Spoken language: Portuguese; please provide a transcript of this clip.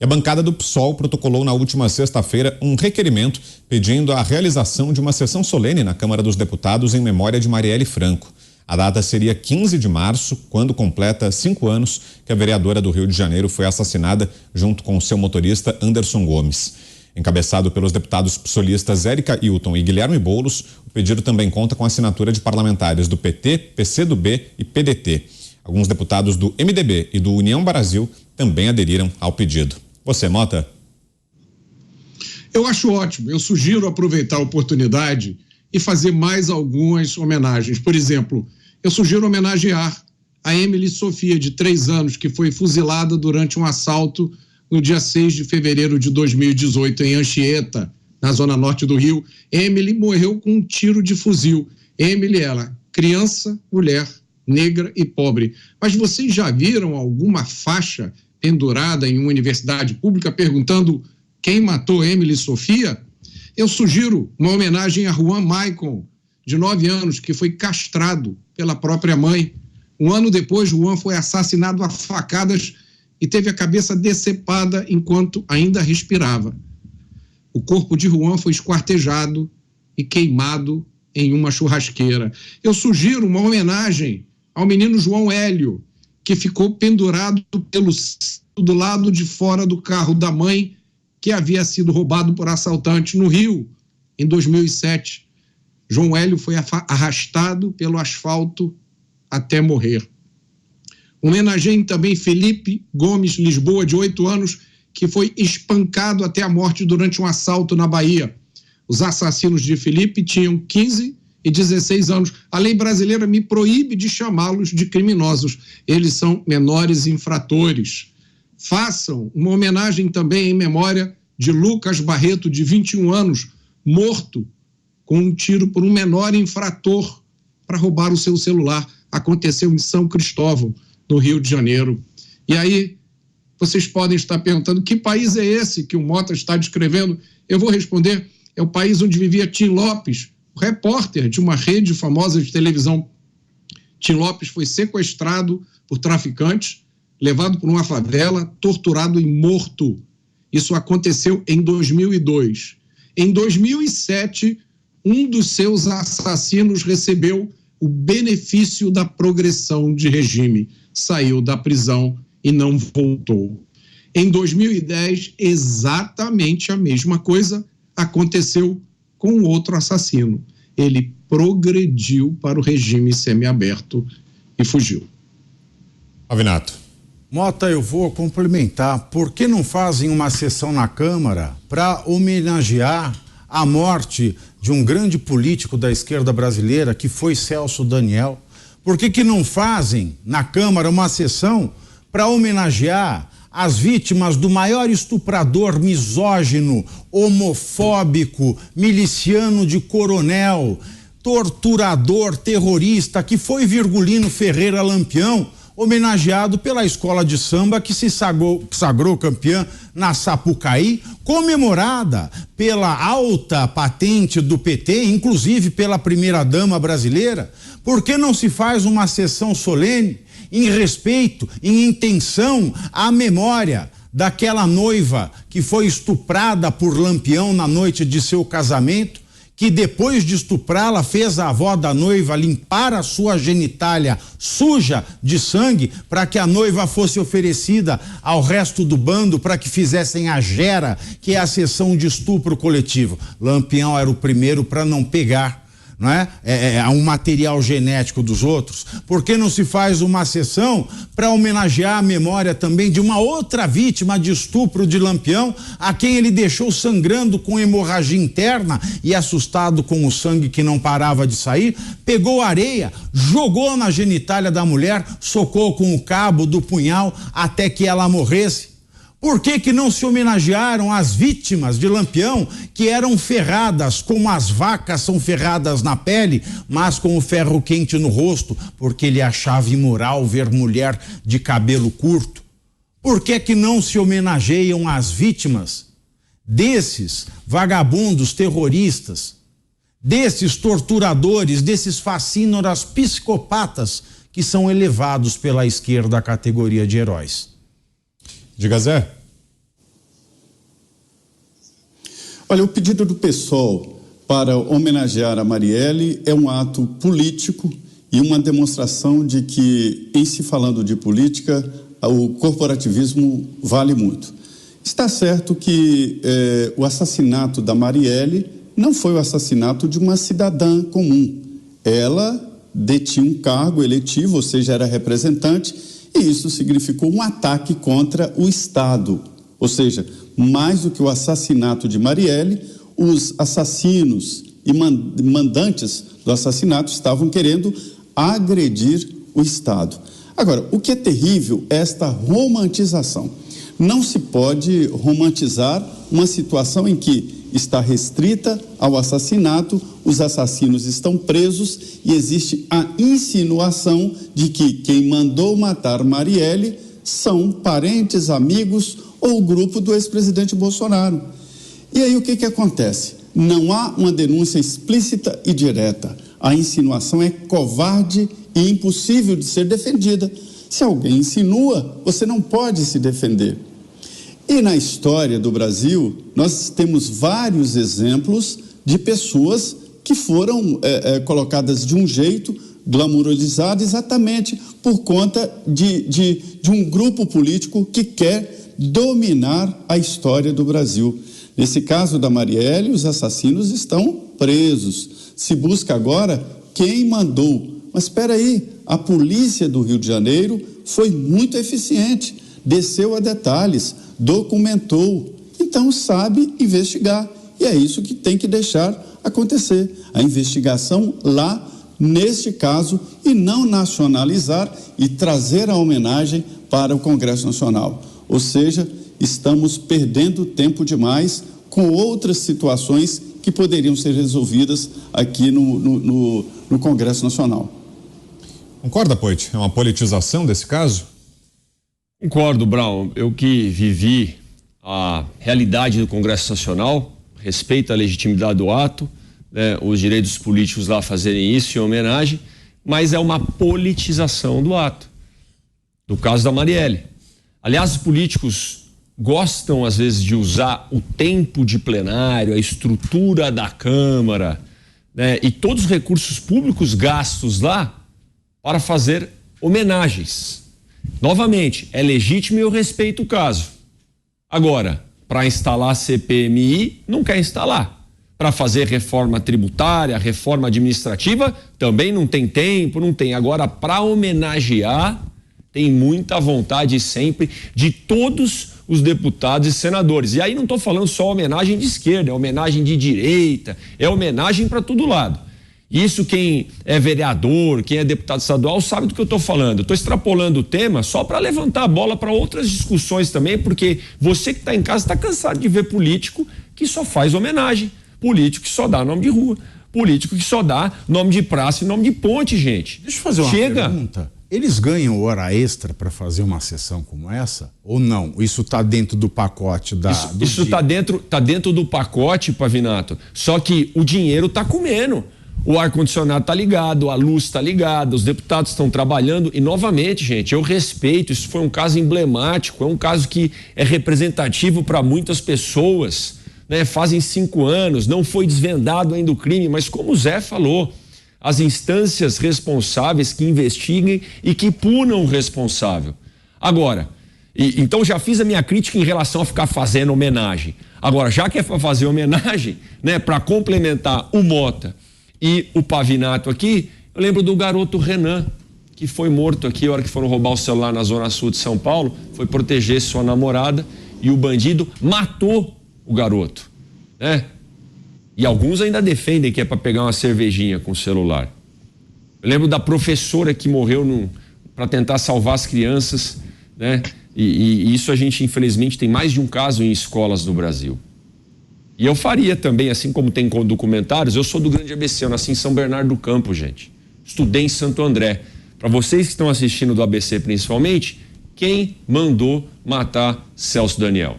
E a bancada do PSOL protocolou na última sexta-feira um requerimento pedindo a realização de uma sessão solene na Câmara dos Deputados em memória de Marielle Franco. A data seria 15 de março, quando completa 5 anos que a vereadora do Rio de Janeiro foi assassinada junto com seu motorista Anderson Gomes. Encabeçado pelos deputados psolistas Érica Hilton e Guilherme Boulos, o pedido também conta com a assinatura de parlamentares do PT, PCdoB e PDT. Alguns deputados do MDB e do União Brasil também aderiram ao pedido. Você, Mota? Eu acho ótimo. Eu sugiro aproveitar a oportunidade e fazer mais algumas homenagens. Por exemplo, eu sugiro homenagear a Emily Sofia, de 3 anos, que foi fuzilada durante um assalto no dia 6 de fevereiro de 2018, em Anchieta, na zona norte do Rio. Emily morreu com um tiro de fuzil. Emily, ela, criança, mulher, negra e pobre. Mas vocês já viram alguma faixa pendurada em uma universidade pública perguntando quem matou Emily Sofia? Eu sugiro uma homenagem a Juan Maicon, de 9 anos, que foi castrado pela própria mãe. Um ano depois, Juan foi assassinado a facadas e teve a cabeça decepada enquanto ainda respirava. O corpo de Juan foi esquartejado e queimado em uma churrasqueira. Eu sugiro uma homenagem ao menino João Hélio, que ficou pendurado do lado de fora do carro da mãe, que havia sido roubado por assaltantes no Rio, em 2007. João Hélio foi arrastado pelo asfalto até morrer. Homenageiem também Felipe Gomes Lisboa, de 8 anos, que foi espancado até a morte durante um assalto na Bahia. Os assassinos de Felipe tinham 15 e 16 anos. A lei brasileira me proíbe de chamá-los de criminosos. Eles são menores infratores. Façam uma homenagem também em memória de Lucas Barreto, de 21 anos, morto com um tiro por um menor infrator para roubar o seu celular. Aconteceu em São Cristóvão, no Rio de Janeiro. E aí, vocês podem estar perguntando, que país é esse que o Mota está descrevendo? Eu vou responder, é o país onde vivia Tim Lopes, o repórter de uma rede famosa de televisão. Tim Lopes foi sequestrado por traficantes, levado por uma favela, torturado e morto. Isso aconteceu em 2002. Em 2007, um dos seus assassinos recebeu o benefício da progressão de regime. Saiu da prisão e não voltou. Em 2010, exatamente a mesma coisa aconteceu com outro assassino. Ele progrediu para o regime semiaberto e fugiu. Avinato. Mota, eu vou complementar. Por que não fazem uma sessão na Câmara para homenagear a morte de um grande político da esquerda brasileira, que foi Celso Daniel? Por que não fazem na Câmara uma sessão para homenagear as vítimas do maior estuprador misógino, homofóbico, miliciano de coronel, torturador, terrorista, que foi Virgulino Ferreira Lampião, homenageado pela escola de samba que se sagrou campeã na Sapucaí, comemorada pela alta patente do PT, inclusive pela primeira-dama brasileira? Por que não se faz uma sessão solene em respeito, em intenção à memória daquela noiva que foi estuprada por Lampião na noite de seu casamento, que depois de estuprá-la fez a avó da noiva limpar a sua genitália suja de sangue para que a noiva fosse oferecida ao resto do bando para que fizessem a gera, que é a sessão de estupro coletivo. Lampião era o primeiro para não pegar, não é? Um material genético dos outros. Por que não se faz uma sessão para homenagear a memória também de uma outra vítima de estupro de Lampião, a quem ele deixou sangrando com hemorragia interna e assustado com o sangue que não parava de sair, pegou areia, jogou na genitália da mulher, socou com o cabo do punhal até que ela morresse? Por que não se homenagearam as vítimas de Lampião, que eram ferradas, como as vacas são ferradas na pele, mas com o ferro quente no rosto, porque ele achava imoral ver mulher de cabelo curto? Por que não se homenageiam as vítimas desses vagabundos terroristas, desses torturadores, desses fascínoras psicopatas que são elevados pela esquerda à categoria de heróis? Diga, Zé. Olha, o pedido do PSOL para homenagear a Marielle é um ato político e uma demonstração de que, em se falando de política, o corporativismo vale muito. Está certo que o assassinato da Marielle não foi o assassinato de uma cidadã comum. Ela detinha um cargo eletivo, ou seja, era representante, e isso significou um ataque contra o Estado. Ou seja, mais do que o assassinato de Marielle, os assassinos e mandantes do assassinato estavam querendo agredir o Estado. Agora, o que é terrível é esta romantização. Não se pode romantizar uma situação em que está restrita ao assassinato, os assassinos estão presos e existe a insinuação de que quem mandou matar Marielle são parentes, amigos ou o grupo do ex-presidente Bolsonaro. E aí o que acontece? Não há uma denúncia explícita e direta. A insinuação é covarde e impossível de ser defendida. Se alguém insinua, você não pode se defender. E na história do Brasil, nós temos vários exemplos de pessoas que foram colocadas de um jeito, glamourizadas, exatamente por conta de um grupo político que quer dominar a história do Brasil. Nesse caso da Marielle, os assassinos estão presos. Se busca agora quem mandou. Mas espera aí, a polícia do Rio de Janeiro foi muito eficiente, desceu a detalhes, documentou, então sabe investigar. E é isso que tem que deixar acontecer, a investigação lá, neste caso, e não nacionalizar e trazer a homenagem para o Congresso Nacional. Ou seja, estamos perdendo tempo demais com outras situações que poderiam ser resolvidas aqui no Congresso Nacional. Concorda, Poit? É uma politização desse caso? Concordo, Brown. Eu que vivi a realidade do Congresso Nacional, respeito à legitimidade do ato, né, os direitos políticos lá fazerem isso em homenagem, mas é uma politização do ato, do caso da Marielle. Aliás, os políticos gostam, às vezes, de usar o tempo de plenário, a estrutura da Câmara, né, e todos os recursos públicos gastos lá para fazer homenagens. Novamente, é legítimo e eu respeito o caso. Agora, para instalar CPMI, não quer instalar. Para fazer reforma tributária, reforma administrativa, também não tem tempo, não tem. Agora, para homenagear, tem muita vontade sempre de todos os deputados e senadores. E aí não estou falando só homenagem de esquerda, é homenagem de direita, é homenagem para todo lado. Isso quem é vereador, quem é deputado estadual sabe do que eu estou falando. Estou extrapolando o tema só para levantar a bola para outras discussões também, porque você que está em casa está cansado de ver político que só faz homenagem, político que só dá nome de rua, político que só dá nome de praça e nome de ponte, gente. Deixa eu fazer uma pergunta. Eles ganham hora extra para fazer uma sessão como essa ou não? Isso está dentro do pacote Isso está dentro do pacote, Pavinato. Só que o dinheiro está comendo. O ar-condicionado está ligado, a luz está ligada, os deputados estão trabalhando e, novamente, gente, eu respeito, isso foi um caso emblemático, é um caso que é representativo para muitas pessoas, né? Fazem 5 anos, não foi desvendado ainda o crime, mas como o Zé falou, as instâncias responsáveis que investiguem e que punam o responsável. Agora, então já fiz a minha crítica em relação a ficar fazendo homenagem. Agora, já que é para fazer homenagem, né, para complementar o Mota e o Pavinato aqui, eu lembro do garoto Renan, que foi morto aqui a hora que foram roubar o celular na Zona Sul de São Paulo, foi proteger sua namorada e o bandido matou o garoto, né? E alguns ainda defendem que é para pegar uma cervejinha com o celular. Eu lembro da professora que morreu para tentar salvar as crianças, né? E isso a gente, infelizmente, tem mais de um caso em escolas no Brasil. E eu faria também, assim como tem documentários, eu sou do Grande ABC, eu nasci em São Bernardo do Campo, gente. Estudei em Santo André. Para vocês que estão assistindo do ABC principalmente, quem mandou matar Celso Daniel?